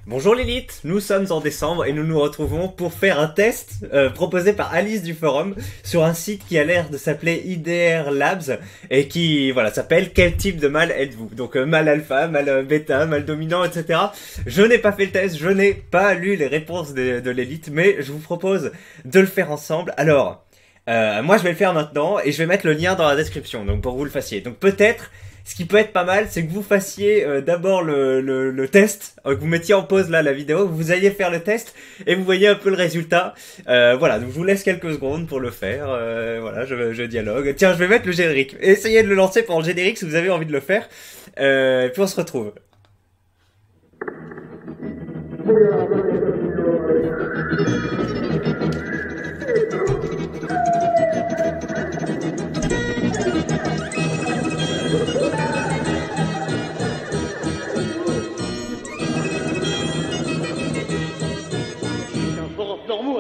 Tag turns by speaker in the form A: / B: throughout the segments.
A: Bonjour Lilith, nous sommes en décembre et nous nous retrouvons pour faire un test proposé par Alice du forum sur un site qui a l'air de s'appeler IDR Labs et qui voilà s'appelle Quel type de mâle êtes-vous? Donc mâle alpha, mâle bêta, mâle dominant, etc. Je n'ai pas fait le test, je n'ai pas lu les réponses de l'élite, mais je vous propose de le faire ensemble. Alors, moi je vais le faire maintenant et je vais mettre le lien dans la description, donc pour que vous le fassiez. Donc peut-être ce qui peut être pas mal, c'est que vous fassiez d'abord le test, que vous mettiez en pause là la vidéo, que vous alliez faire le test et vous voyez un peu le résultat. Voilà, donc je vous laisse quelques secondes pour le faire. Voilà, je dialogue. Tiens, je vais mettre le générique. Essayez de le lancer pour le générique si vous avez envie de le faire. Puis on se retrouve.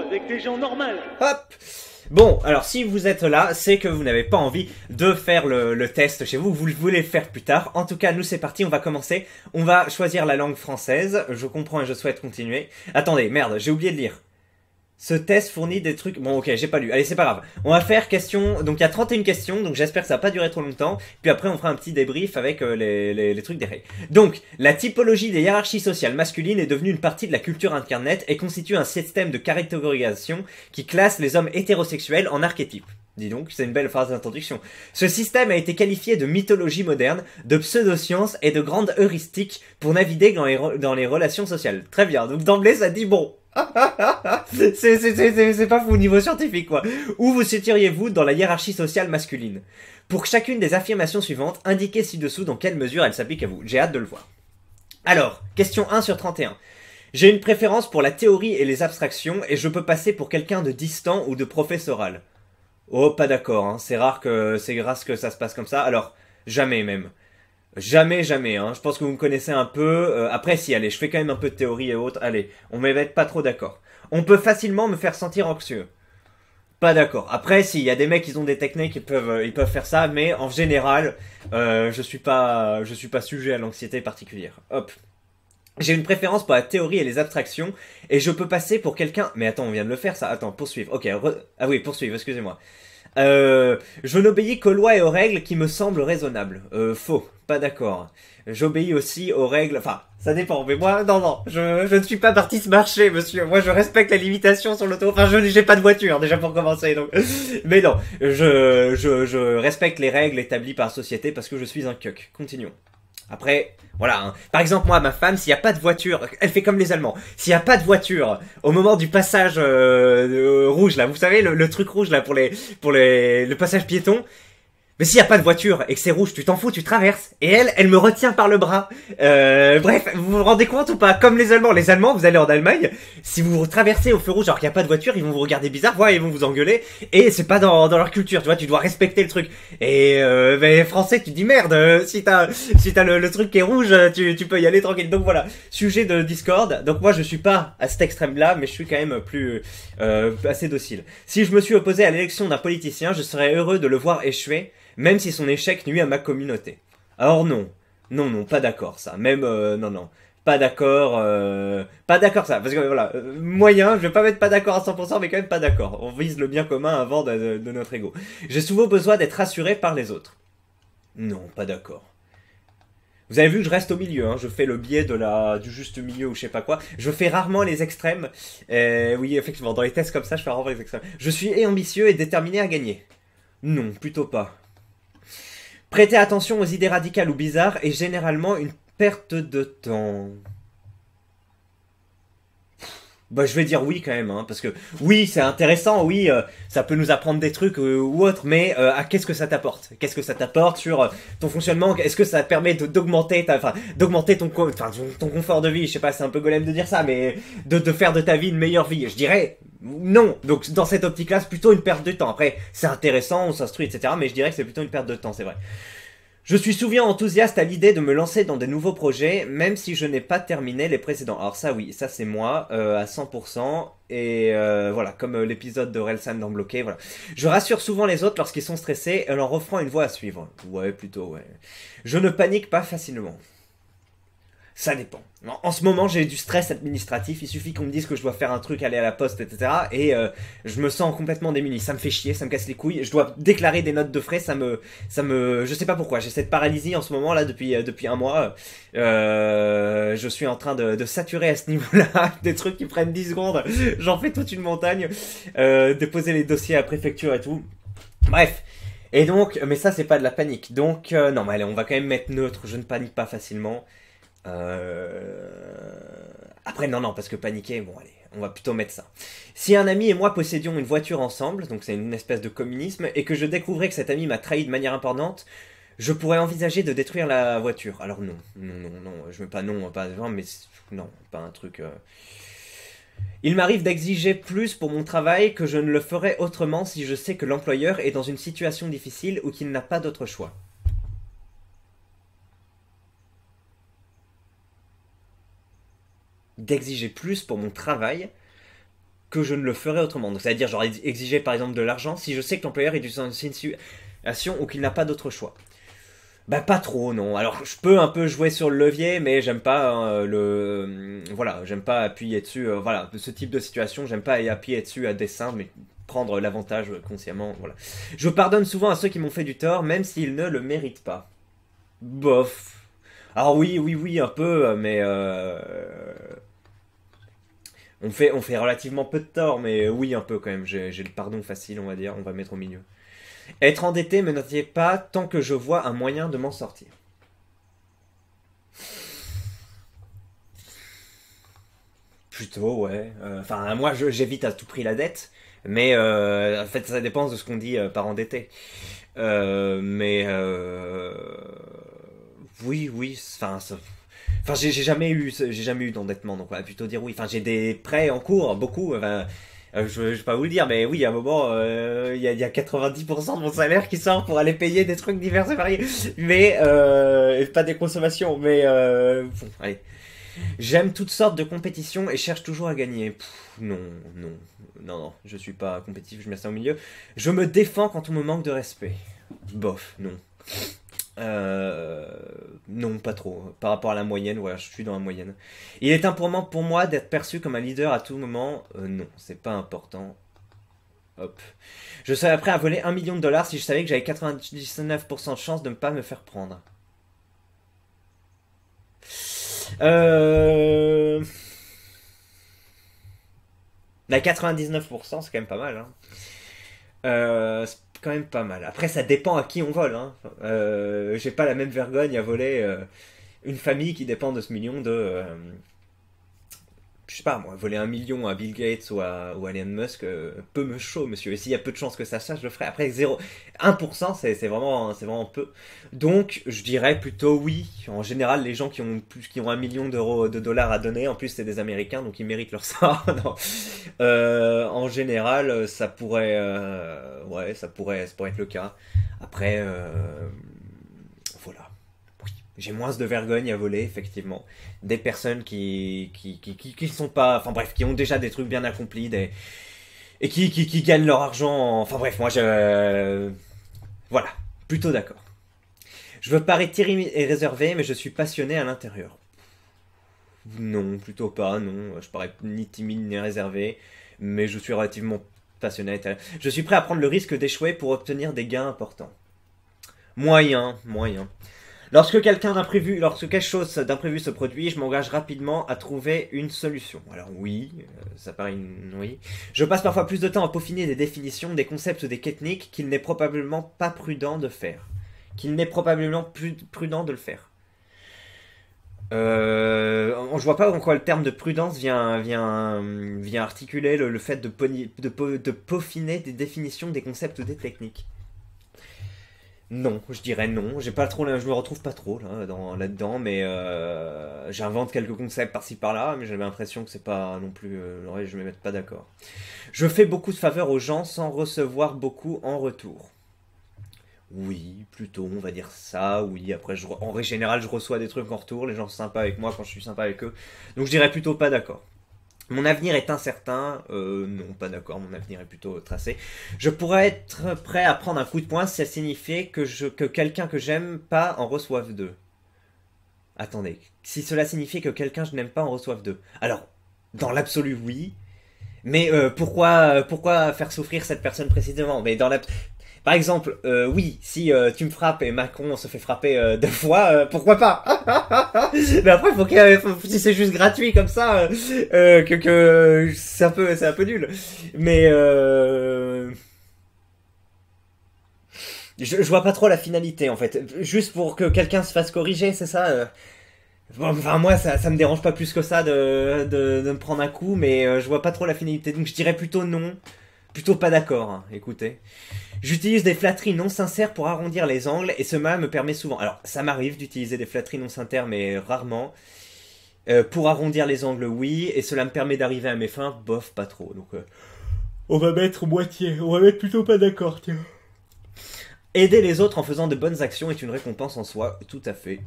B: Avec des gens normaux.
A: Hop. Bon, alors si vous êtes là, c'est que vous n'avez pas envie de faire le test chez vous, vous le voulez faire plus tard. En tout cas, nous c'est parti, on va commencer. On va choisir la langue française. Je comprends et je souhaite continuer. Attendez, merde, j'ai oublié de lire. Ce test fournit des trucs... Bon, ok, j'ai pas lu. Allez, c'est pas grave. On va faire question... Donc, il y a 31 questions, donc j'espère que ça va pas durer trop longtemps. Puis après, on fera un petit débrief avec les trucs des règles. Donc, la typologie des hiérarchies sociales masculines est devenue une partie de la culture internet et constitue un système de catégorisation qui classe les hommes hétérosexuels en archétypes. Dis donc, c'est une belle phrase d'introduction. Ce système a été qualifié de mythologie moderne, de pseudoscience et de grande heuristique pour naviguer dans les relations sociales. Très bien, donc d'emblée, ça dit bon... c'est pas fou au niveau scientifique quoi. Où vous situeriez-vous dans la hiérarchie sociale masculine? Pour chacune des affirmations suivantes, indiquez ci-dessous dans quelle mesure elle s'applique à vous. J'ai hâte de le voir. Alors, question 1 sur 31. J'ai une préférence pour la théorie et les abstractions et je peux passer pour quelqu'un de distant ou de professoral. Oh, pas d'accord, hein. C'est rare que ça se passe comme ça. Alors, jamais même. Jamais, jamais, hein. Je pense que vous me connaissez un peu. Après, si, allez, je fais quand même un peu de théorie et autres. Allez, on va être pas trop d'accord. On peut facilement me faire sentir anxieux. Pas d'accord. Après, si, il y a des mecs qui ont des techniques, ils peuvent faire ça, mais en général, je suis pas sujet à l'anxiété particulière. Hop. J'ai une préférence pour la théorie et les abstractions, et je peux passer pour quelqu'un... Mais attends, on vient de le faire, ça. Attends, poursuivre. Ok, ah oui, poursuivre, excusez-moi. Je n'obéis qu'aux lois et aux règles qui me semblent raisonnables. Faux, pas d'accord. J'obéis aussi aux règles... Enfin, ça dépend, mais moi, non, je ne suis pas parti se marcher, monsieur. Moi, je respecte la limitation sur l'auto. Enfin, j'ai pas de voiture, déjà pour commencer, donc... Mais non, je respecte les règles établies par la société parce que je suis un cuck. Continuons. Après, voilà, hein. Par exemple, moi, ma femme, s'il n'y a pas de voiture, elle fait comme les Allemands. S'il n'y a pas de voiture, au moment du passage rouge, là, vous savez, le truc rouge, là, pour le passage piéton, mais s'il n'y a pas de voiture et que c'est rouge, tu t'en fous, tu traverses. Et elle me retient par le bras. Bref, vous vous rendez compte ou pas? Comme les Allemands. Les Allemands, vous allez en Allemagne, si vous traversez au feu rouge alors qu'il n'y a pas de voiture, ils vont vous regarder bizarre, ouais, ils vont vous engueuler. Et c'est pas dans leur culture, tu vois, tu dois respecter le truc. Et ben, français, tu dis merde, si t'as le truc qui est rouge, tu peux y aller tranquille. Donc voilà, sujet de Discord. Donc moi, je suis pas à cet extrême-là, mais je suis quand même plus assez docile. Si je me suis opposé à l'élection d'un politicien, je serais heureux de le voir échouer, même si son échec nuit à ma communauté. Alors non, pas d'accord ça. Même non, pas d'accord ça. Parce que voilà, moyen, je vais pas mettre pas d'accord à 100%, mais quand même pas d'accord. On vise le bien commun avant de notre ego. J'ai souvent besoin d'être rassuré par les autres. Non, pas d'accord. Vous avez vu que je reste au milieu, hein. Je fais le biais du juste milieu ou je sais pas quoi. Je fais rarement les extrêmes. Oui, effectivement, dans les tests comme ça, je fais rarement les extrêmes. Je suis ambitieux et déterminé à gagner. Non, plutôt pas. Prêter attention aux idées radicales ou bizarres est généralement une perte de temps. Bah je vais dire oui quand même, hein, parce que oui c'est intéressant, oui ça peut nous apprendre des trucs ou autre, mais qu'est-ce que ça t'apporte? Qu'est-ce que ça t'apporte sur ton fonctionnement? Est-ce que ça permet d'augmenter ton confort de vie? Je sais pas, c'est un peu golem de dire ça, mais de faire de ta vie une meilleure vie. Je dirais non. Donc dans cette optique-là, c'est plutôt une perte de temps. Après c'est intéressant, on s'instruit, etc. Mais je dirais que c'est plutôt une perte de temps, c'est vrai. Je suis souvent enthousiaste à l'idée de me lancer dans des nouveaux projets, même si je n'ai pas terminé les précédents. Alors ça oui, ça c'est moi, à 100%, et voilà, comme l'épisode de Relsan dans Bloqué, voilà. Je rassure souvent les autres lorsqu'ils sont stressés, en leur offrant une voie à suivre. Ouais, plutôt, ouais. Je ne panique pas facilement. Ça dépend. En ce moment, j'ai du stress administratif. Il suffit qu'on me dise que je dois faire un truc, aller à la poste, etc. Et je me sens complètement démuni. Ça me fait chier, ça me casse les couilles. Je dois déclarer des notes de frais. Je sais pas pourquoi. J'ai cette paralysie en ce moment là depuis un mois. Je suis en train de saturer à ce niveau-là. Des trucs qui prennent 10 secondes. J'en fais toute une montagne. Déposer les dossiers à la préfecture et tout. Bref. Et donc, mais ça c'est pas de la panique. Donc, non, mais allez, on va quand même mettre neutre. Je ne panique pas facilement. Après, non, parce que paniquer, bon, allez, on va plutôt mettre ça. Si un ami et moi possédions une voiture ensemble, donc c'est une espèce de communisme, et que je découvrais que cet ami m'a trahi de manière importante, je pourrais envisager de détruire la voiture. Alors non, je veux pas non, pas mais non, pas un truc. Il m'arrive d'exiger plus pour mon travail que je ne le ferais autrement si je sais que l'employeur est dans une situation difficile ou qu'il n'a pas d'autre choix. D'exiger plus pour mon travail que je ne le ferais autrement. Donc, c'est-à-dire, genre, exiger par exemple de l'argent si je sais que l'employeur est dans une situation où qu'il n'a pas d'autre choix. Bah, pas trop, non. Alors, je peux un peu jouer sur le levier, mais j'aime pas voilà, j'aime pas appuyer dessus. Voilà, ce type de situation, j'aime pas appuyer dessus à dessein, mais prendre l'avantage consciemment, voilà. Je pardonne souvent à ceux qui m'ont fait du tort, même s'ils ne le méritent pas. Bof. Alors oui, un peu, mais on fait relativement peu de tort, mais oui, un peu quand même. J'ai le pardon facile, on va dire. On va mettre au milieu. Être endetté me n'inquiète pas tant que je vois un moyen de m'en sortir. Plutôt, ouais. Enfin, moi, j'évite à tout prix la dette. Mais en fait, ça dépend de ce qu'on dit par endetté. Mais oui. Enfin, j'ai jamais eu d'endettement, donc on va plutôt dire oui. Enfin, j'ai des prêts en cours, beaucoup. Enfin, je vais pas vous le dire, mais oui, à un moment, il y a 90% de mon salaire qui sort pour aller payer des trucs divers et variés. Mais, pas des consommations, mais bon, allez. J'aime toutes sortes de compétitions et cherche toujours à gagner. Non, je suis pas compétitif, je mets ça au milieu. Je me défends quand on me manque de respect. Bof, non. Non, pas trop. Par rapport à la moyenne, voilà, je suis dans la moyenne. Il est important pour moi d'être perçu comme un leader à tout moment. Non, c'est pas important. Hop. Je serais prêt à voler 1 million de dollars si je savais que j'avais 99% de chance de ne pas me faire prendre. La 99%, c'est quand même pas mal, hein. C'est quand même pas mal. Après, ça dépend à qui on vole, hein. J'ai pas la même vergogne à voler une famille qui dépend de ce million de... je sais pas, moi, voler 1 million à Bill Gates ou à Elon Musk, peu me chaud, monsieur. Et s'il y a peu de chances que ça je le ferai. Après, 1%, c'est vraiment peu. Donc, je dirais plutôt oui. En général, les gens qui ont 1 million de dollars à donner, en plus, c'est des Américains, donc ils méritent leur sort. Non. En général, ça pourrait être le cas. Après, voilà. J'ai moins de vergogne à voler, effectivement. Des personnes qui sont pas... Enfin bref, qui ont déjà des trucs bien accomplis, et qui gagnent leur argent... Enfin bref, moi je... Voilà, plutôt d'accord. Je veux paraître timide et réservé, mais je suis passionné à l'intérieur. Non, plutôt pas, non. Je parais ni timide ni réservé, mais je suis relativement passionné à l'intérieur. Je suis prêt à prendre le risque d'échouer pour obtenir des gains importants. Moyen. Lorsque quelque chose d'imprévu se produit, je m'engage rapidement à trouver une solution. Alors oui, ça paraît oui. Je passe parfois plus de temps à peaufiner des définitions, des concepts ou des techniques qu'il n'est probablement pas prudent de faire. Qu'il n'est probablement plus prudent de le faire. Je vois pas en quoi le terme de prudence vient articuler le fait de peaufiner des définitions, des concepts ou des techniques. Non, je dirais non. J'ai pas trop, je me retrouve pas trop là-dedans, mais j'invente quelques concepts par-ci par-là, mais j'avais l'impression que c'est pas non plus. Je me mets pas d'accord. Je fais beaucoup de faveurs aux gens sans recevoir beaucoup en retour. Oui, plutôt, on va dire ça. Oui, après, en général, je reçois des trucs en retour. Les gens sont sympas avec moi quand je suis sympa avec eux. Donc, je dirais plutôt pas d'accord. Mon avenir est incertain. Non, pas d'accord. Mon avenir est plutôt tracé. Je pourrais être prêt à prendre un coup de poing si ça signifiait que quelqu'un que j'aime pas en reçoive deux. Attendez, si cela signifiait que quelqu'un je n'aime pas en reçoive deux. Alors, dans l'absolu, oui. Mais pourquoi faire souffrir cette personne précisément? Mais par exemple, oui, si tu me frappes et Macron se fait frapper 2 fois, pourquoi pas? Mais après, si c'est juste gratuit comme ça, que c'est un peu nul. Mais je vois pas trop la finalité en fait. Juste pour que quelqu'un se fasse corriger, c'est ça. Bon, enfin, moi, ça me dérange pas plus que ça de me prendre un coup, mais je vois pas trop la finalité. Donc je dirais plutôt non. Plutôt pas d'accord, hein, écoutez. J'utilise des flatteries non sincères pour arrondir les angles, et cela me permet souvent... Alors, ça m'arrive d'utiliser des flatteries non sincères, mais rarement. Pour arrondir les angles, oui, et cela me permet d'arriver à mes fins, bof, pas trop. Donc, on va mettre moitié, on va mettre plutôt pas d'accord, tiens. Aider les autres en faisant de bonnes actions est une récompense en soi, tout à fait.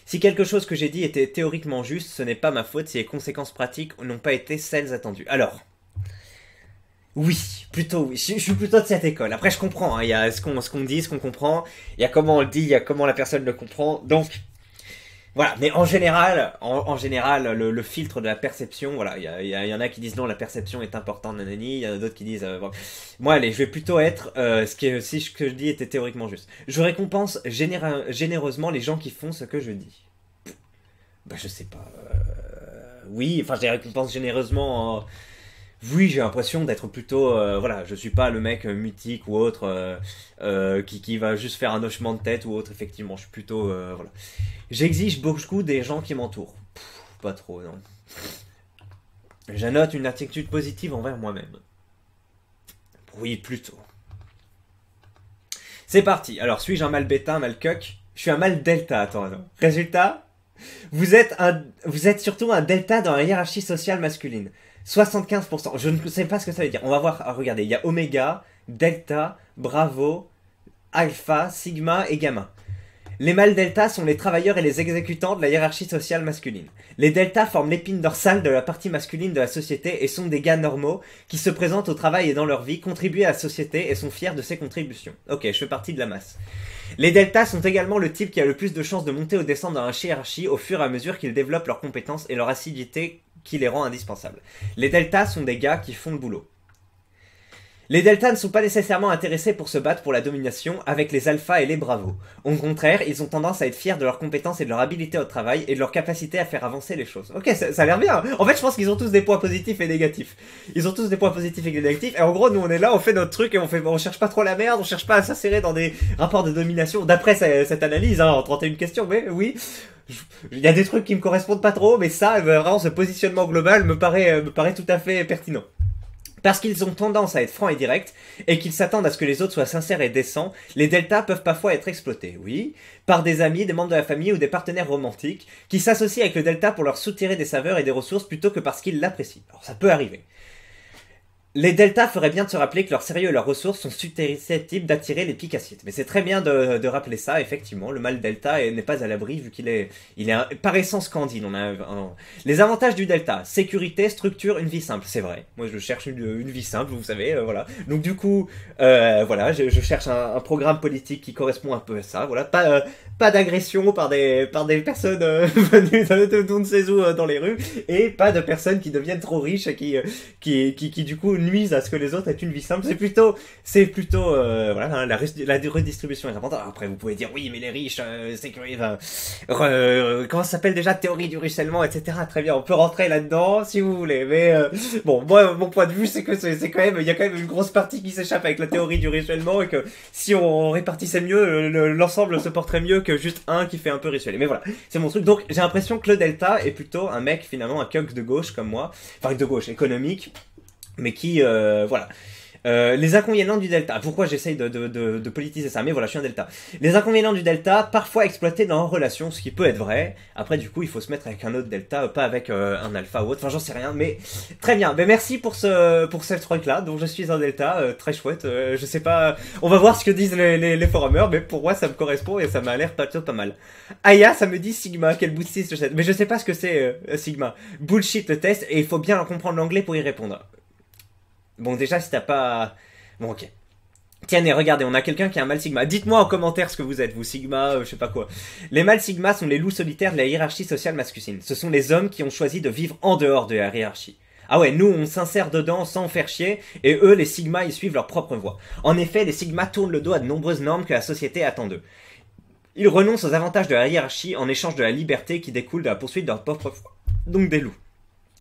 A: Si quelque chose que j'ai dit était théoriquement juste, ce n'est pas ma faute si les conséquences pratiques n'ont pas été celles attendues. Alors, oui, plutôt oui. Je suis plutôt de cette école. Après, je comprends. Hein, il y a ce qu'on dit, ce qu'on comprend. Il y a comment on le dit, il y a comment la personne le comprend. Donc, voilà. Mais en général, le filtre de la perception, voilà. Il y en a qui disent non, la perception est importante, nanani. Il y en a d'autres qui disent... bon. Moi, allez, je vais plutôt être... si ce que je dis était théoriquement juste. Je récompense généreusement les gens qui font ce que je dis. Bah, je sais pas. Oui, enfin, je les récompense généreusement... Oui, j'ai l'impression d'être plutôt... voilà, je suis pas le mec mythique ou autre qui va juste faire un hochement de tête ou autre, effectivement. Je suis plutôt... voilà. J'exige beaucoup des gens qui m'entourent. Pas trop, non. J'annote une attitude positive envers moi-même. Oui, plutôt. C'est parti. Alors, suis-je un mal bêta, un mal cuck? Je suis un mal delta, attends. Résultat, vous êtes surtout un delta dans la hiérarchie sociale masculine. 75%. Je ne sais pas ce que ça veut dire. On va voir. Ah, regardez, il y a oméga, delta, bravo, alpha, sigma et gamma. Les mâles delta sont les travailleurs et les exécutants de la hiérarchie sociale masculine. Les deltas forment l'épine dorsale de la partie masculine de la société et sont des gars normaux qui se présentent au travail et dans leur vie, contribuent à la société et sont fiers de ses contributions. Ok, je fais partie de la masse. Les deltas sont également le type qui a le plus de chances de monter ou descendre dans la hiérarchie au fur et à mesure qu'ils développent leurs compétences et leur assiduité qui les rend indispensables. Les deltas sont des gars qui font le boulot. Les deltas ne sont pas nécessairement intéressés pour se battre pour la domination avec les alphas et les bravos. Au contraire, ils ont tendance à être fiers de leurs compétences et de leur habileté au travail et de leur capacité à faire avancer les choses. Ok, ça a l'air bien. En fait, je pense qu'ils ont tous des points positifs et négatifs. Ils ont tous des points positifs et négatifs. Et en gros, nous, on est là, on fait notre truc et on cherche pas trop la merde, on cherche pas à s'insérer dans des rapports de domination. D'après cette analyse, hein, en 31 questions, mais oui. Il y a des trucs qui me correspondent pas trop, mais ça, vraiment, ce positionnement global me paraît tout à fait pertinent. Parce qu'ils ont tendance à être francs et directs, et qu'ils s'attendent à ce que les autres soient sincères et décents, les deltas peuvent parfois être exploités, oui, par des amis, des membres de la famille ou des partenaires romantiques, qui s'associent avec le delta pour leur soutirer des saveurs et des ressources plutôt que parce qu'ils l'apprécient. Alors ça peut arriver. Les deltas feraient bien de se rappeler que leur sérieux et leurs ressources sont susceptibles d'attirer les picassiers. Mais c'est très bien de rappeler ça, effectivement. Le mâle delta n'est pas à l'abri vu qu'il est par essence candide. Les avantages du delta: sécurité, structure, une vie simple. C'est vrai. Moi, je cherche une vie simple, vous savez, voilà. Donc du coup, voilà, je cherche un programme politique qui correspond un peu à ça. Voilà, pas d'agression par des personnes venues d'on ne sait où dans les rues, et pas de personnes qui deviennent trop riches et qui du coup nuisent à ce que les autres aient une vie simple. C'est plutôt voilà, hein, la redistribution est importante. Alors après, vous pouvez dire oui, mais les riches, comment ça s'appelle déjà, théorie du ruissellement, etc. Très bien, on peut rentrer là-dedans si vous voulez. Mais bon, moi, mon point de vue, c'est que c'est quand même, il y a quand même une grosse partie qui s'échappe avec la théorie du ruissellement, et que si on répartissait mieux, l'ensemble se porterait mieux que juste un qui fait un peu ruisseler. Mais voilà, c'est mon truc. Donc j'ai l'impression que le delta est plutôt un mec, finalement, un cuck de gauche comme moi, enfin de gauche économique, mais qui, voilà. Les inconvénients du delta. Pourquoi j'essaye de politiser ça? Mais voilà, je suis un delta. Les inconvénients du delta, parfois exploités dans une relation, ce qui peut être vrai. Après, du coup, il faut se mettre avec un autre delta, pas avec un alpha ou autre. Enfin, j'en sais rien, mais très bien. Mais merci pour ce truc-là. Donc, je suis un delta, très chouette. Je sais pas. On va voir ce que disent les forumers, mais pour moi, ça me correspond et ça m'a l'air plutôt pas mal. Aya, ça me dit Sigma. Quel boostiste je sais. Mais je sais pas ce que c'est Sigma. Bullshit le test, et il faut bien comprendre l'anglais pour y répondre. Bon, déjà, si t'as pas... Bon, ok. Tiens, et regardez, on a quelqu'un qui a un mâle sigma. Dites-moi en commentaire ce que vous êtes, vous sigma, je sais pas quoi. Les mâles sigma sont les loups solitaires de la hiérarchie sociale masculine. Ce sont les hommes qui ont choisi de vivre en dehors de la hiérarchie. Ah ouais, nous on s'insère dedans sans faire chier, et eux, les sigmas, ils suivent leur propre voie. En effet, les sigmas tournent le dos à de nombreuses normes que la société attend d'eux. Ils renoncent aux avantages de la hiérarchie en échange de la liberté qui découle de la poursuite de leur propre voie. Donc des loups.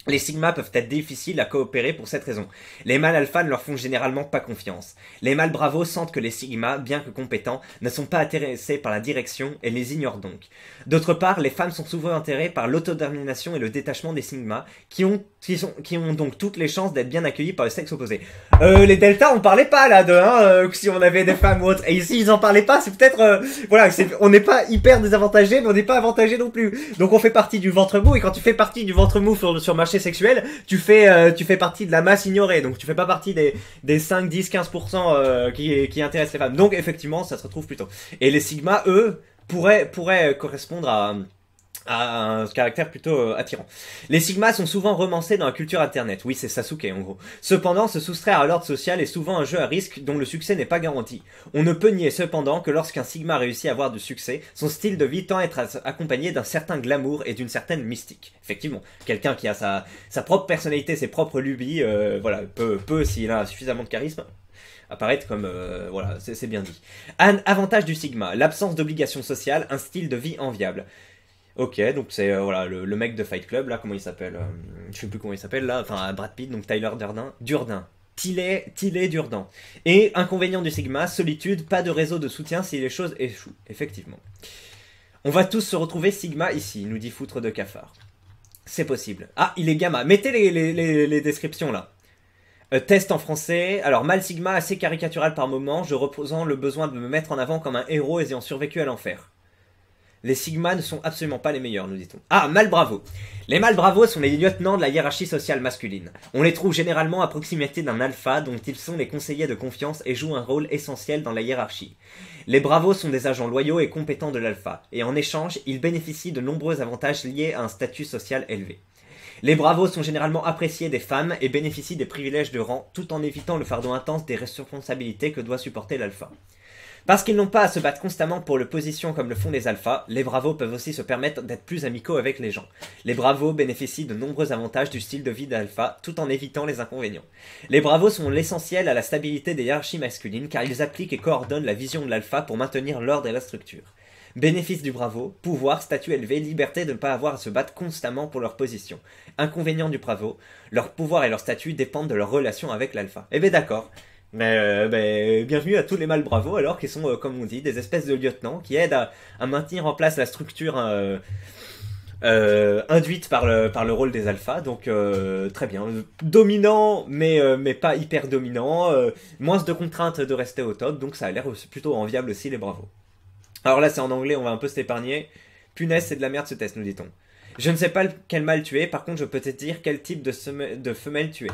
A: Les sigmas peuvent être difficiles à coopérer pour cette raison. Les mâles alpha ne leur font généralement pas confiance. Les mâles bravos sentent que les sigmas, bien que compétents, ne sont pas intéressés par la direction et les ignorent donc. D'autre part, les femmes sont souvent intéressées par l'autodétermination et le détachement des sigmas, qui ont donc toutes les chances d'être bien accueillis par le sexe opposé. Les deltas, on parlait pas là de si on avait des femmes ou autres. Et ici, ils en parlaient pas, c'est peut-être... voilà, on n'est pas hyper désavantagé, mais on n'est pas avantagé non plus. Donc on fait partie du ventre mou, et quand tu fais partie du ventre mou sur le marché sexuel, tu fais partie de la masse ignorée, donc tu fais pas partie des 5, 10, 15% qui intéressent les femmes. Donc effectivement, ça se retrouve plutôt. Et les sigmas, eux, pourraient correspondre à un caractère plutôt attirant. Les sigmas sont souvent romancés dans la culture internet. Oui, c'est Sasuke en gros. Cependant, se soustraire à l'ordre social est souvent un jeu à risque dont le succès n'est pas garanti. On ne peut nier cependant que lorsqu'un sigma réussit à avoir du succès, son style de vie tend à être accompagné d'un certain glamour et d'une certaine mystique. Effectivement, quelqu'un qui a sa propre personnalité, ses propres lubies, voilà, peut s'il a suffisamment de charisme, apparaître comme... voilà, c'est bien dit. Avantage du sigma, l'absence d'obligation sociale, un style de vie enviable. Ok, donc c'est voilà le mec de Fight Club, là, comment il s'appelle je sais plus comment il s'appelle, là, enfin Brad Pitt, donc Tyler Durden. Tillet Durden. Et inconvénient du sigma, solitude, pas de réseau de soutien si les choses échouent, effectivement. On va tous se retrouver sigma ici, nous dit Foutre de Cafard. C'est possible. Ah, il est gamma, mettez les descriptions là. Test en français, alors mâle sigma assez caricatural par moment, je représente le besoin de me mettre en avant comme un héros ayant survécu à l'enfer. Les sigmas ne sont absolument pas les meilleurs, nous dit-on. Ah, mâles bravos. Les mâles bravos sont les lieutenants de la hiérarchie sociale masculine. On les trouve généralement à proximité d'un alpha dont ils sont les conseillers de confiance et jouent un rôle essentiel dans la hiérarchie. Les bravos sont des agents loyaux et compétents de l'alpha, et en échange, ils bénéficient de nombreux avantages liés à un statut social élevé. Les bravos sont généralement appréciés des femmes et bénéficient des privilèges de rang, tout en évitant le fardeau intense des responsabilités que doit supporter l'alpha. Parce qu'ils n'ont pas à se battre constamment pour le position comme le font les alphas, les bravos peuvent aussi se permettre d'être plus amicaux avec les gens. Les bravos bénéficient de nombreux avantages du style de vie d'alpha, tout en évitant les inconvénients. Les bravos sont l'essentiel à la stabilité des hiérarchies masculines, car ils appliquent et coordonnent la vision de l'alpha pour maintenir l'ordre et la structure. Bénéfice du bravo, pouvoir, statut élevé, liberté de ne pas avoir à se battre constamment pour leur position. Inconvénient du bravo, leur pouvoir et leur statut dépendent de leur relation avec l'alpha. Eh ben d'accord. Mais bienvenue à tous les mâles bravos alors qui sont, comme on dit, des espèces de lieutenants qui aident à maintenir en place la structure induite par le rôle des alphas. Donc très bien, dominant mais pas hyper dominant, moins de contraintes de rester au top, donc ça a l'air plutôt enviable aussi les bravos. Alors là c'est en anglais, on va un peu se l'épargner. Punaise, c'est de la merde ce test, nous dit-on. Je ne sais pas quel mâle tu es, par contre je peux te dire quel type de femelle tu es.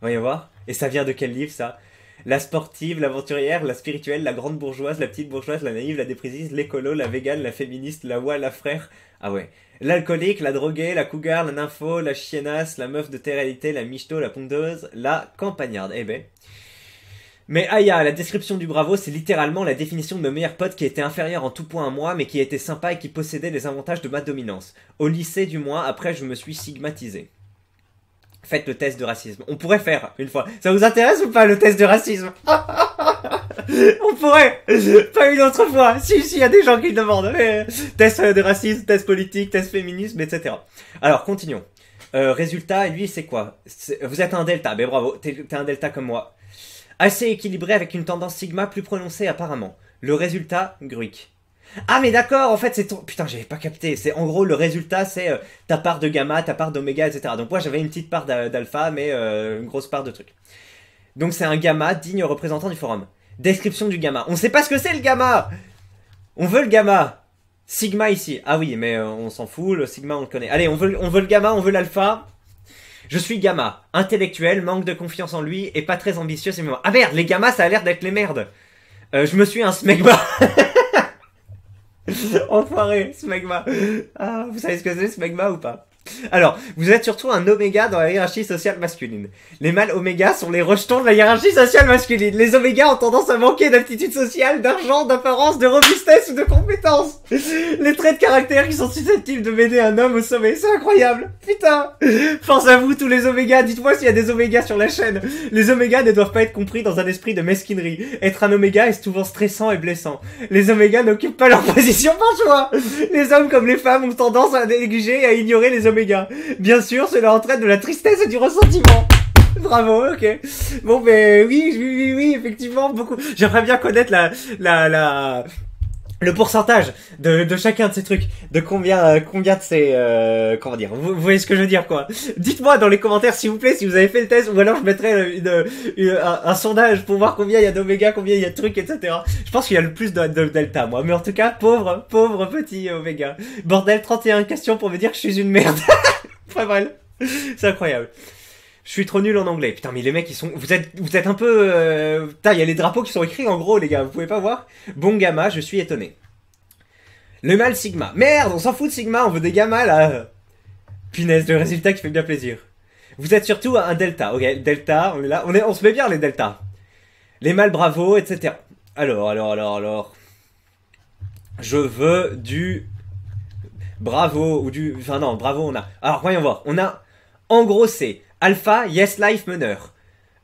A: Voyons voir. Et ça vient de quel livre ça? La sportive, l'aventurière, la spirituelle, la grande bourgeoise, la petite bourgeoise, la naïve, la déprécise, l'écolo, la végane, la féministe, la oie, la frère. Ah ouais. L'alcoolique, la droguée, la cougar, la nympho, la chiennasse, la meuf de télé-réalité, la michto, la pondeuse, la campagnarde. Eh ben. Mais Aya, la description du bravo, c'est littéralement la définition de mon meilleur pote qui était inférieur en tout point à moi, mais qui était sympa et qui possédait les avantages de ma dominance. Au lycée, du moins, après je me suis sigmatisé. Faites le test de racisme. On pourrait faire une fois. Ça vous intéresse ou pas le test de racisme? On pourrait. Pas une autre fois. Si, il y a des gens qui le demandent. Test de racisme, test politique, test féminisme, etc. Alors, continuons. Résultat, lui, c'est quoi? Vous êtes un delta. Ben bravo, t'es un delta comme moi. Assez équilibré avec une tendance sigma plus prononcée apparemment. Le résultat, Gruik. Ah mais d'accord, en fait c'est ton... Putain, j'avais pas capté. C'est en gros le résultat, c'est ta part de gamma, ta part d'oméga, etc. Donc moi j'avais une petite part d'alpha, mais une grosse part de trucs. Donc c'est un gamma, digne représentant du forum. Description du gamma. On sait pas ce que c'est le gamma. On veut le gamma. Sigma ici. Ah oui, mais on s'en fout, le sigma on le connaît. Allez, on veut le gamma, on veut l'alpha. Je suis gamma. Intellectuel, manque de confiance en lui et pas très ambitieux, c'est moi. Ah merde, les gammas ça a l'air d'être les merdes. Je me suis un smegma. Enfoiré, smegma. Ah, vous savez ce que c'est, smegma ou pas? Alors, vous êtes surtout un oméga dans la hiérarchie sociale masculine. Les mâles oméga sont les rejetons de la hiérarchie sociale masculine. Les omégas ont tendance à manquer d'aptitude sociale, d'argent, d'apparence, de robustesse ou de compétences. Les traits de caractère qui sont susceptibles de m'aider un homme au sommet, c'est incroyable. Putain. Force à vous tous les omégas, dites-moi s'il y a des omégas sur la chaîne. Les omégas ne doivent pas être compris dans un esprit de mesquinerie. Être un oméga est souvent stressant et blessant. Les omégas n'occupent pas leur position par choix. Les hommes comme les femmes ont tendance à négliger et à ignorer les omégas. Bien sûr, cela entraîne de la tristesse et du ressentiment. Bravo, ok. Bon, mais oui, effectivement, beaucoup. J'aimerais bien connaître le pourcentage de chacun de ces trucs, de combien de ces comment dire, vous voyez ce que je veux dire, quoi. Dites-moi dans les commentaires s'il vous plaît si vous avez fait le test, ou alors je mettrai un sondage pour voir combien il y a d'oméga, combien il y a de trucs, etc. Je pense qu'il y a le plus de delta, moi, mais en tout cas pauvre petit oméga. Bordel, 31 questions pour me dire que je suis une merde. Pas mal, c'est incroyable. Je suis trop nul en anglais. Putain, mais les mecs, vous êtes un peu... Putain, il y a les drapeaux qui sont écrits en gros, les gars. Vous pouvez pas voir? Bon gamma, je suis étonné. Le mâle sigma. Merde, on s'en fout de sigma, on veut des gamma, là. Punaise, le résultat qui fait bien plaisir. Vous êtes surtout un delta. Ok, delta, on est là. On se met bien, les deltas. Les mâles bravo, etc. Alors. Je veux du... Bravo, ou du... Enfin non, bravo, on a... Alors, voyons voir. On a... En gros, c'est... Alpha, Yes Life meneur.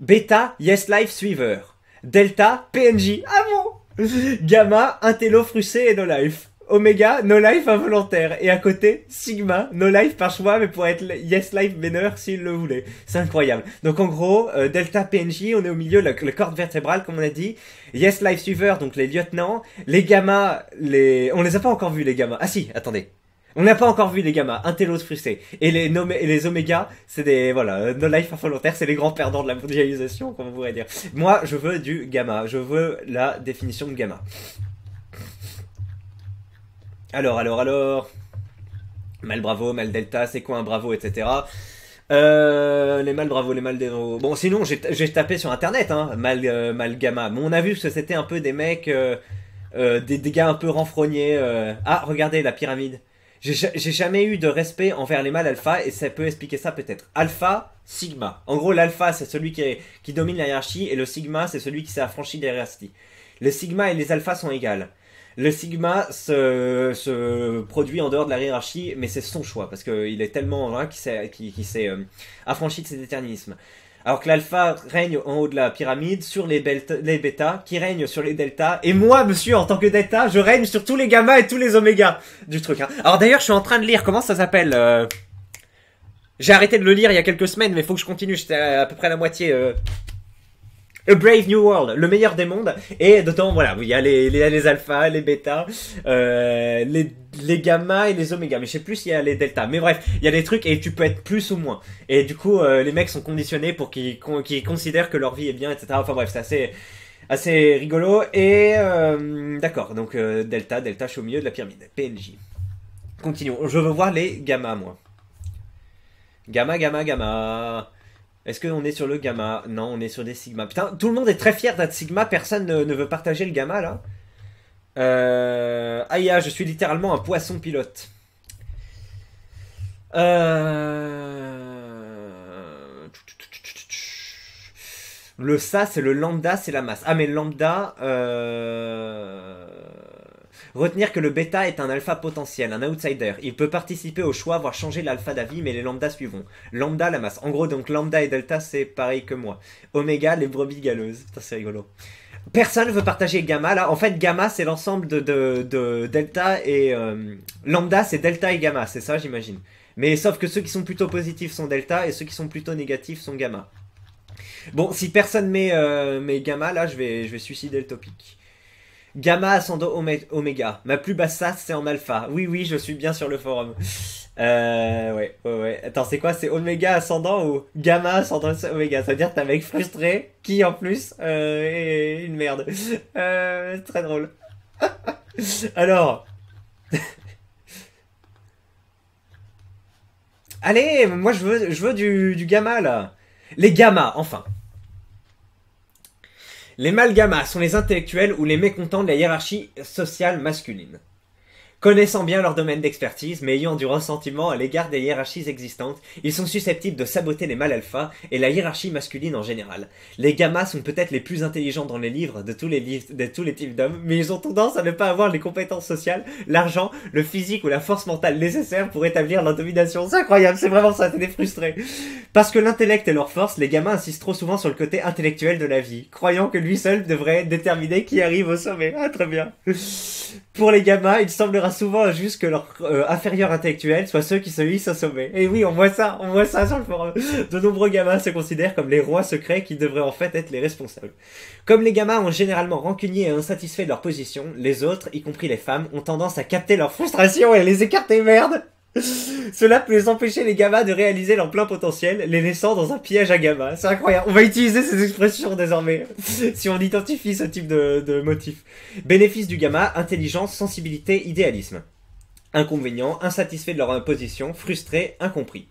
A: Beta, Yes Life suiveur. Delta, PNJ. Ah bon? Gamma, Intello frustré et No Life. Oméga, No Life involontaire. Et à côté, Sigma, No Life par choix, mais pour être Yes Life meneur s'il le voulait. C'est incroyable. Donc en gros, Delta, PNJ, on est au milieu, le corde vertébrale, comme on a dit. Yes Life suiveur, donc les lieutenants. Les gamma, on les a pas encore vus, les gamma. Ah si, attendez. On n'a pas encore vu les gamma, Intellos frustrés. Et les omégas, c'est des, voilà, No Life involontaire, c'est les grands perdants de la mondialisation, comme on pourrait dire. Moi, je veux du gamma, je veux la définition de gamma. Alors. Mal bravo, mal delta, c'est quoi un bravo, etc. Les mal bravo, les mal dévo. Bon, sinon, j'ai tapé sur internet, hein, mal gamma. Mais on a vu que c'était un peu des mecs, des gars un peu renfrognés. Ah, regardez, la pyramide. J'ai jamais eu de respect envers les mâles alpha et ça peut expliquer ça peut-être. Alpha, sigma. En gros, l'alpha c'est celui qui domine la hiérarchie et le sigma c'est celui qui s'est affranchi de la hiérarchie. Le sigma et les alphas sont égales. Le sigma se produit en dehors de la hiérarchie, mais c'est son choix parce qu'il est tellement qui s'est affranchi de ses déterminismes. Alors que l'alpha règne en haut de la pyramide sur les bêtas, qui règnent sur les deltas. Et moi, monsieur, en tant que delta, je règne sur tous les gamma et tous les oméga du truc. Hein. Alors d'ailleurs, je suis en train de lire, comment ça s'appelle J'ai arrêté de le lire il y a quelques semaines, mais il faut que je continue, j'étais à peu près à la moitié. A Brave New World, le meilleur des mondes. Et dedans, voilà, il y a les alphas, les bêtas, les gamma et les oméga. Mais je sais plus s'il y a les delta. Mais bref, il y a des trucs et tu peux être plus ou moins. Et du coup, les mecs sont conditionnés pour qu'ils considèrent que leur vie est bien, etc. Enfin bref, c'est assez rigolo. Et d'accord, donc delta, je suis au milieu de la pyramide. PNJ. Continuons. Je veux voir les gamma, moi. Gamma. Est-ce qu'on est sur le gamma? Non, on est sur des sigma. Putain, tout le monde est très fier d'être sigma, personne ne veut partager le gamma, là. Aïe, je suis littéralement un poisson pilote. Le ça, c'est le lambda, c'est la masse. Ah, mais le lambda... Retenir que le bêta est un alpha potentiel, un outsider. Il peut participer au choix, voire changer l'alpha d'avis, mais les lambdas suivront. Lambda, la masse. En gros, donc lambda et delta, c'est pareil que moi. Oméga, les brebis galeuses. Putain, c'est rigolo. Personne veut partager gamma, là. En fait, gamma, c'est l'ensemble de delta et... lambda, c'est delta et gamma, c'est ça, j'imagine. Mais sauf que ceux qui sont plutôt positifs sont delta, et ceux qui sont plutôt négatifs sont gamma. Bon, si personne met gamma, là, je vais suicider le topic. Gamma ascendant oméga. Ma plus basse sas, c'est en alpha. Oui, je suis bien sur le forum. Ouais. Attends, c'est quoi? C'est oméga ascendant ou gamma ascendant oméga? Ça veut dire que t'as un mec frustré qui, en plus, est une merde. Très drôle. Alors. Allez, moi je veux du gamma, là. Les gamma, enfin. Les mâles gamma sont les intellectuels ou les mécontents de la hiérarchie sociale masculine. Connaissant bien leur domaine d'expertise, mais ayant du ressentiment à l'égard des hiérarchies existantes, ils sont susceptibles de saboter les mâles alpha et la hiérarchie masculine en général. Les gammas sont peut-être les plus intelligents dans les livres de tous les types d'hommes, mais ils ont tendance à ne pas avoir les compétences sociales, l'argent, le physique ou la force mentale nécessaires pour établir leur domination. C'est incroyable, c'est vraiment ça, t'es des frustrés. Parce que l'intellect est leur force, les gamins insistent trop souvent sur le côté intellectuel de la vie, croyant que lui seul devrait déterminer qui arrive au sommet. Ah, très bien. Pour les gamins, il semblera souvent juste que leurs inférieurs intellectuels soient ceux qui se hissent au sommet. Et oui, on voit ça sur le forum. De nombreux gamins se considèrent comme les rois secrets qui devraient en fait être les responsables. Comme les gamins ont généralement rancuniers et insatisfaits de leur position, les autres, y compris les femmes, ont tendance à capter leur frustration et les écarter, merde. Cela peut les empêcher les gamins de réaliser leur plein potentiel, les laissant dans un piège à gamins. C'est incroyable. On va utiliser ces expressions désormais, si on identifie ce type de motif. Bénéfice du gamin, intelligence, sensibilité, idéalisme. Inconvénient, insatisfait de leur position, frustré, incompris.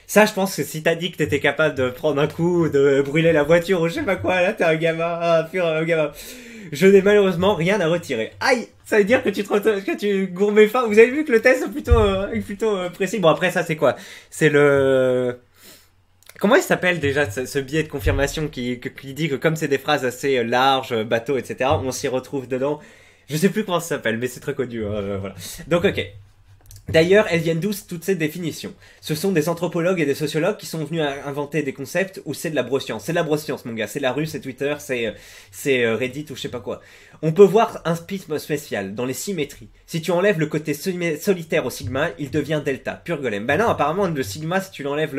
A: Ça, je pense que si t'as dit que t'étais capable de prendre un coup, de brûler la voiture ou je sais pas quoi, là t'es un gamin, un gamin. Je n'ai malheureusement rien à retirer. Aïe, ça veut dire que tu gourmets faim. Vous avez vu que le test est plutôt précis. Bon, après ça c'est quoi? C'est le... Comment il s'appelle déjà ce biais de confirmation qui dit que comme c'est des phrases assez larges, bateau, etc., on s'y retrouve dedans. Je sais plus comment ça s'appelle, mais c'est très connu. Voilà. Donc ok. D'ailleurs, elles viennent d'où toutes ces définitions? Ce sont des anthropologues et des sociologues qui sont venus à inventer des concepts ou c'est de la broscience? C'est de la broscience, mon gars. C'est la rue, c'est Twitter, c'est Reddit ou je sais pas quoi. On peut voir un prisme spécial dans les symétries. Si tu enlèves le côté solitaire au sigma, il devient delta, pur golem. Bah non, apparemment, le sigma, si tu l'enlèves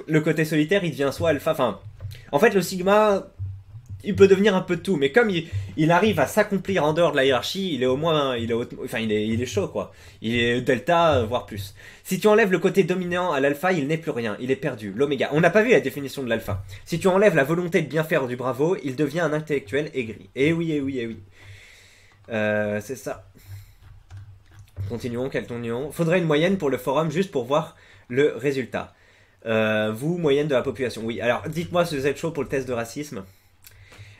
A: le côté solitaire, il devient soit alpha. Enfin, en fait, le sigma... il peut devenir un peu de tout, mais comme il arrive à s'accomplir en dehors de la hiérarchie, il est au moins, il est chaud, quoi. Il est delta, voire plus. Si tu enlèves le côté dominant à l'alpha, il n'est plus rien, il est perdu, l'oméga. On n'a pas vu la définition de l'alpha. Si tu enlèves la volonté de bien faire du bravo, il devient un intellectuel aigri. Eh oui, eh oui, eh oui. C'est ça. Continuons. Faudrait une moyenne pour le forum, juste pour voir le résultat. Vous, moyenne de la population. Oui, alors, dites-moi si vous êtes chaud pour le test de racisme.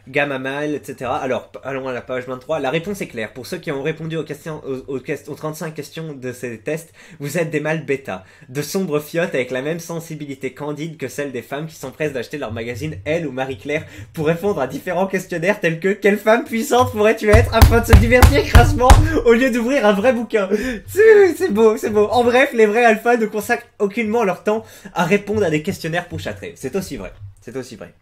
A: Gamma mâle, etc. Alors, allons à la page 23. La réponse est claire. Pour ceux qui ont répondu aux 35 questions de ces tests, vous êtes des mâles bêta. De sombres fiottes avec la même sensibilité candide que celle des femmes qui s'empressent d'acheter leur magazine Elle ou Marie-Claire pour répondre à différents questionnaires tels que quelle femme puissante pourrais-tu être afin de se divertir crassement au lieu d'ouvrir un vrai bouquin. C'est beau, c'est beau. En bref, les vrais alphas ne consacrent aucunement leur temps à répondre à des questionnaires pour châtrer. C'est aussi vrai. C'est aussi vrai.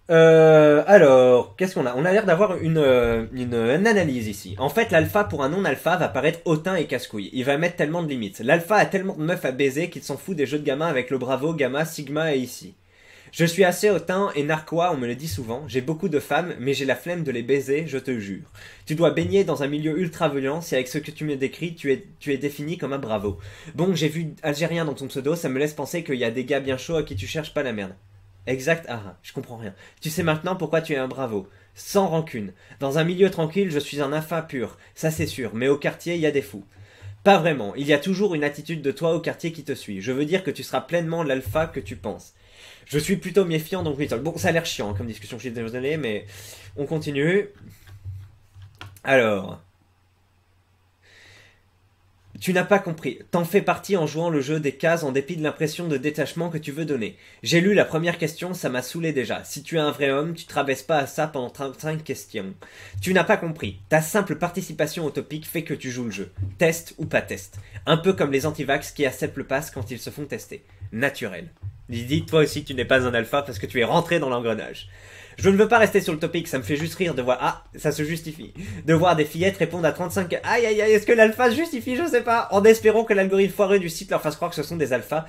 A: Alors, qu'est-ce qu'on a? On a l'air d'avoir une analyse ici. En fait, l'alpha pour un non-alpha va paraître hautain et casse-couille. Il va mettre tellement de limites. L'alpha a tellement de meufs à baiser qu'il s'en fout des jeux de gamins avec le bravo, gamma, sigma et ici. Je suis assez hautain et narquois, on me le dit souvent. J'ai beaucoup de femmes, mais j'ai la flemme de les baiser, je te jure. Tu dois baigner dans un milieu ultra violent si avec ce que tu me décris, tu es défini comme un bravo. Bon, j'ai vu algérien dans ton pseudo, ça me laisse penser qu'il y a des gars bien chauds à qui tu cherches pas la merde. Exact, je comprends rien. Tu sais maintenant pourquoi tu es un bravo. Sans rancune. Dans un milieu tranquille, je suis un alpha pur. Ça c'est sûr, mais au quartier, il y a des fous. Pas vraiment. Il y a toujours une attitude de toi au quartier qui te suit. Je veux dire que tu seras pleinement l'alpha que tu penses. Je suis plutôt méfiant, donc oui. Bon, ça a l'air chiant comme discussion, je suis désolé, mais on continue. Alors... Tu n'as pas compris. T'en fais partie en jouant le jeu des cases en dépit de l'impression de détachement que tu veux donner. J'ai lu la première question, ça m'a saoulé déjà. Si tu es un vrai homme, tu te rabaisses pas à ça pendant 35 questions. Tu n'as pas compris. Ta simple participation au topic fait que tu joues le jeu. Test ou pas test. Un peu comme les antivax qui acceptent le pass quand ils se font tester. Naturel. Dis, toi aussi tu n'es pas un alpha parce que tu es rentré dans l'engrenage. Je ne veux pas rester sur le topic, ça me fait juste rire de voir... Ah, ça se justifie. De voir des fillettes répondre à 35... Aïe, aïe, aïe, est-ce que l'alpha se justifie? Je sais pas. En espérant que l'algorithme foireux du site leur fasse croire que ce sont des alphas.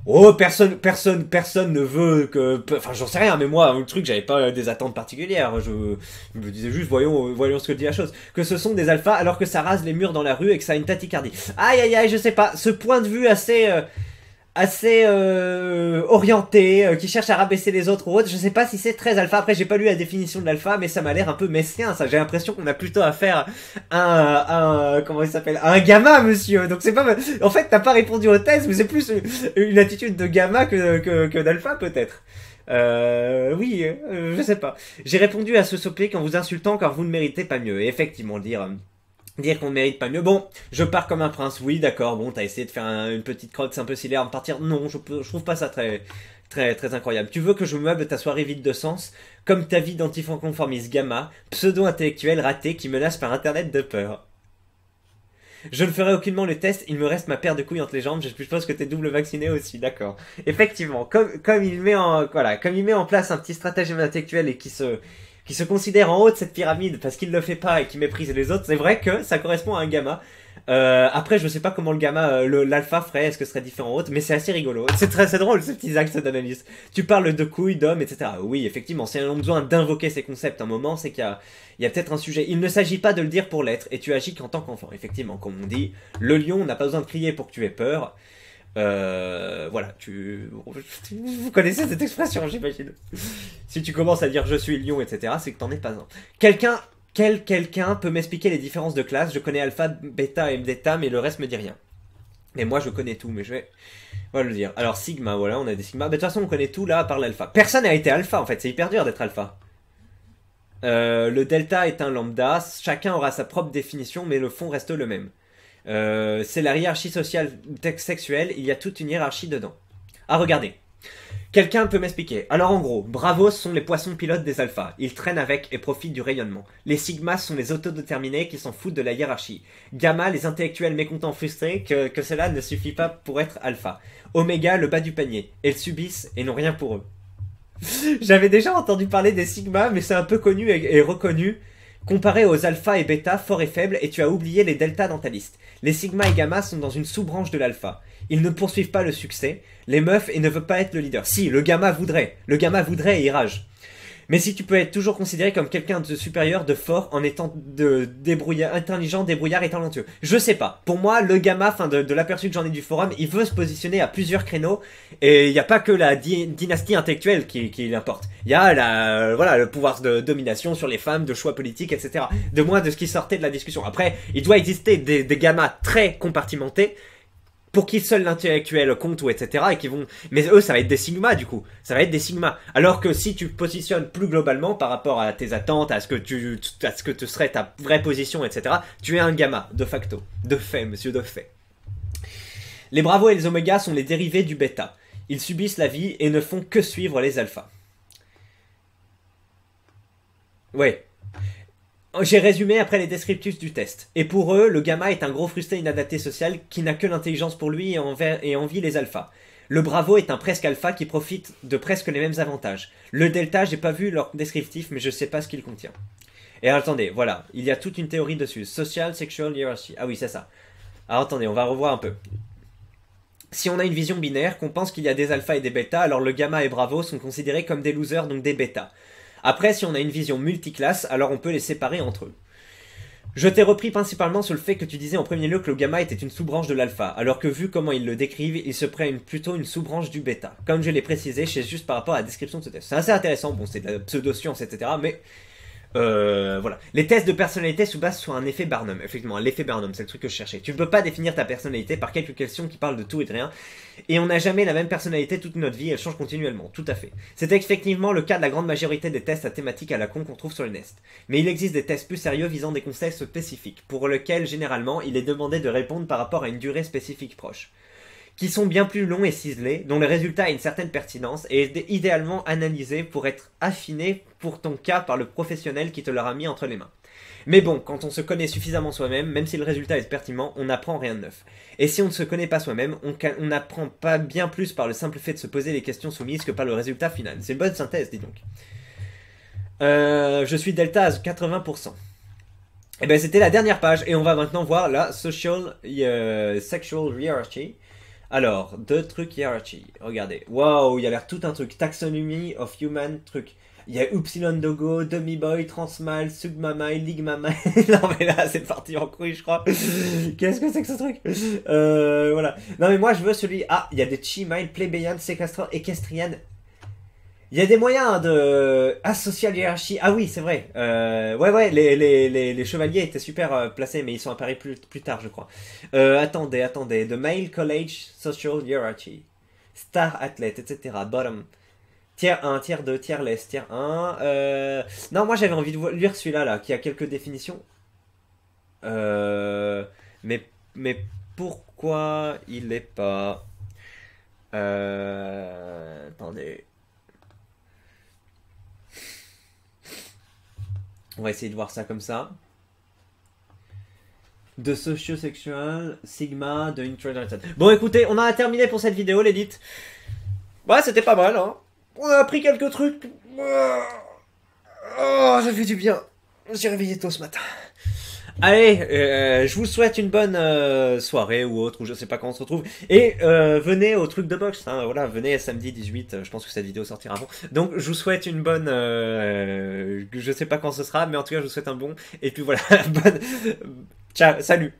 A: Oh, personne ne veut que... Enfin, j'en sais rien, mais moi, le truc, j'avais pas des attentes particulières. Je me disais juste, voyons ce que dit la chose. Que ce sont des alphas alors que ça rase les murs dans la rue et que ça a une tachycardie. Aïe, aïe, aïe, je sais pas. Ce point de vue assez orienté, qui cherche à rabaisser les autres ou autres. Je sais pas si c'est très alpha. Après, j'ai pas lu la définition de l'alpha, mais ça m'a l'air un peu mesquin, ça. J'ai l'impression qu'on a plutôt affaire à comment il s'appelle? À un gamma, monsieur. Donc c'est pas, en fait, t'as pas répondu au test, mais c'est plus une attitude de gamma que d'alpha, peut-être. Oui, je sais pas. J'ai répondu à ce topic en vous insultant car vous ne méritez pas mieux. Et effectivement, dire, Dire qu'on ne mérite pas mieux. Bon, je pars comme un prince, oui, d'accord. Bon, t'as essayé de faire une petite crotte un peu stylée avant de partir. Non, je trouve pas ça très incroyable. Tu veux que je meuble ta soirée vide de sens, comme ta vie d'anticonformiste gamma, pseudo-intellectuel raté qui menace par internet de peur. Je ne ferai aucunement le test, il me reste ma paire de couilles entre les jambes, je suppose que t'es double vacciné aussi, d'accord. Effectivement, comme il met comme il met en place un petit stratagème intellectuel et qui se considère en haut de cette pyramide parce qu'il le fait pas et qui méprise les autres, c'est vrai que ça correspond à un gamma. Après, je sais pas comment le gamma, l'alpha ferait, est-ce que ce serait différent en haut, mais c'est assez rigolo. C'est drôle ces petits axes d'analyse. Tu parles de couilles, d'hommes, etc. Oui, effectivement, si on a besoin d'invoquer ces concepts un moment, c'est il y a peut-être un sujet. Il ne s'agit pas de le dire pour l'être, et tu agis qu'en tant qu'enfant. Effectivement, comme on dit, le lion n'a pas besoin de crier pour que tu aies peur. Voilà, vous connaissez cette expression, j'imagine. Si tu commences à dire je suis lion, etc., c'est que t'en es pas un. Quelqu'un peut m'expliquer les différences de classe. Je connais alpha, bêta et delta, mais le reste me dit rien. Mais moi, je connais tout, mais on va le dire. Alors, sigma, voilà, on a des sigma. Mais de toute façon, on connaît tout là, par l'alpha. Personne n'a été alpha, en fait. C'est hyper dur d'être alpha. Le delta est un lambda. Chacun aura sa propre définition, mais le fond reste le même. C'est la hiérarchie sociale sexuelle. Il y a toute une hiérarchie dedans. Ah, regardez. Quelqu'un peut m'expliquer. Alors en gros, Bravos sont les poissons pilotes des alphas. Ils traînent avec et profitent du rayonnement. Les sigmas sont les autodéterminés qui s'en foutent de la hiérarchie. Gamma, les intellectuels mécontents frustrés que cela ne suffit pas pour être alpha. Oméga, le bas du panier. Elles subissent et n'ont rien pour eux. J'avais déjà entendu parler des sigmas, mais c'est un peu connu et reconnu. Comparé aux alpha et bêta, forts et faibles, et tu as oublié les deltas dans ta liste. Les sigma et gamma sont dans une sous-branche de l'alpha. Ils ne poursuivent pas le succès, les meufs, et ne veulent pas être le leader. Si, le gamma voudrait et il rage. Mais si tu peux être toujours considéré comme quelqu'un de supérieur, de fort, en étant intelligent, débrouillard et talentueux. Je sais pas. Pour moi, le gamma, de l'aperçu que j'en ai du forum, il veut se positionner à plusieurs créneaux, et il n'y a pas que la dynastie intellectuelle qui l'importe. Il y a le pouvoir de domination sur les femmes, de choix politiques, etc. De moins de ce qui sortait de la discussion. Après, il doit exister des gammas très compartimentés, pour qui seul l'intellectuel compte ou etc. et qui vont, mais eux ça va être des sigmas du coup, ça va être des sigmas. Alors que si tu positionnes plus globalement par rapport à tes attentes, à ce que te serait ta vraie position, etc. Tu es un gamma de facto, de fait, monsieur de fait. Les bravos et les omégas sont les dérivés du bêta. Ils subissent la vie et ne font que suivre les alphas. Ouais. J'ai résumé après les descriptifs du test. Et pour eux, le gamma est un gros frustré inadapté social qui n'a que l'intelligence pour lui et envie les alphas. Le bravo est un presque alpha qui profite de presque les mêmes avantages. Le delta, j'ai pas vu leur descriptif, mais je sais pas ce qu'il contient. Et attendez, voilà, il y a toute une théorie dessus. Social, sexual, hierarchy. Ah oui, c'est ça. Alors attendez, on va revoir un peu. Si on a une vision binaire, qu'on pense qu'il y a des alphas et des bêtas, alors le gamma et bravo sont considérés comme des losers, donc des bêtas. Après, si on a une vision multiclasse, alors on peut les séparer entre eux. Je t'ai repris principalement sur le fait que tu disais en premier lieu que le gamma était une sous-branche de l'alpha, alors que vu comment ils le décrivent, il se prend plutôt une sous-branche du bêta. Comme je l'ai précisé, c'est juste par rapport à la description de ce test. C'est assez intéressant, bon c'est de la pseudo-science, etc. Mais voilà. Les tests de personnalité se basent sur un effet Barnum. Effectivement, l'effet Barnum, c'est le truc que je cherchais. Tu ne peux pas définir ta personnalité par quelques questions qui parlent de tout et de rien. Et on n'a jamais la même personnalité toute notre vie, elle change continuellement, tout à fait. C'est effectivement le cas de la grande majorité des tests à thématique à la con qu'on trouve sur le Nest. Mais il existe des tests plus sérieux visant des concepts spécifiques, pour lesquels généralement il est demandé de répondre par rapport à une durée spécifique proche, qui sont bien plus longs et ciselés, dont le résultat a une certaine pertinence et est idéalement analysé pour être affiné pour ton cas par le professionnel qui te l'aura mis entre les mains. Mais bon, quand on se connaît suffisamment soi-même, même si le résultat est pertinent, on n'apprend rien de neuf. Et si on ne se connaît pas soi-même, on n'apprend pas bien plus par le simple fait de se poser les questions soumises que par le résultat final. C'est une bonne synthèse, dis donc. Je suis delta à 80%. Et ben c'était la dernière page, et on va maintenant voir la sexual hierarchy. Alors, deux trucs hiérarchie. Regardez. Waouh, il y a l'air tout un truc. Taxonomy of human truc. Il y a Upsilon Dogo, Demi Boy, Transmile, Sugmamai, Ligmamai. Non mais là, c'est parti en couille, je crois. Qu'est-ce que c'est que ce truc voilà. Non mais moi, je veux celui... Ah, il y a des Chi-Mile, Plébéian, Séquestrant, Equestrian. Il y a des moyens de... Social hiérarchie. Ah oui, c'est vrai. Ouais, les chevaliers étaient super placés, mais ils sont apparus plus tard, je crois. Attendez. The Male College Social Hierarchy. Star Athlete, etc. Bottom. Tier 1, tier 2, tier less, tier 1. Non, moi j'avais envie de lire celui-là, là, qui a quelques définitions. Mais pourquoi il est pas... Attendez. On va essayer de voir ça comme ça. De socio-sexual, Sigma, de Introverted. Bon, écoutez, on a terminé pour cette vidéo, l'élite. Ouais, c'était pas mal, hein. On a appris quelques trucs. Oh, ça fait du bien. Je me suis réveillé tôt ce matin. Allez, je vous souhaite une bonne soirée ou autre, ou je sais pas quand on se retrouve. Et venez au truc de boxe, hein, voilà, venez samedi 18, je pense que cette vidéo sortira avant. Donc je vous souhaite une bonne... je sais pas quand ce sera, mais en tout cas je vous souhaite un bon... Et puis voilà, bonne... Ciao, salut.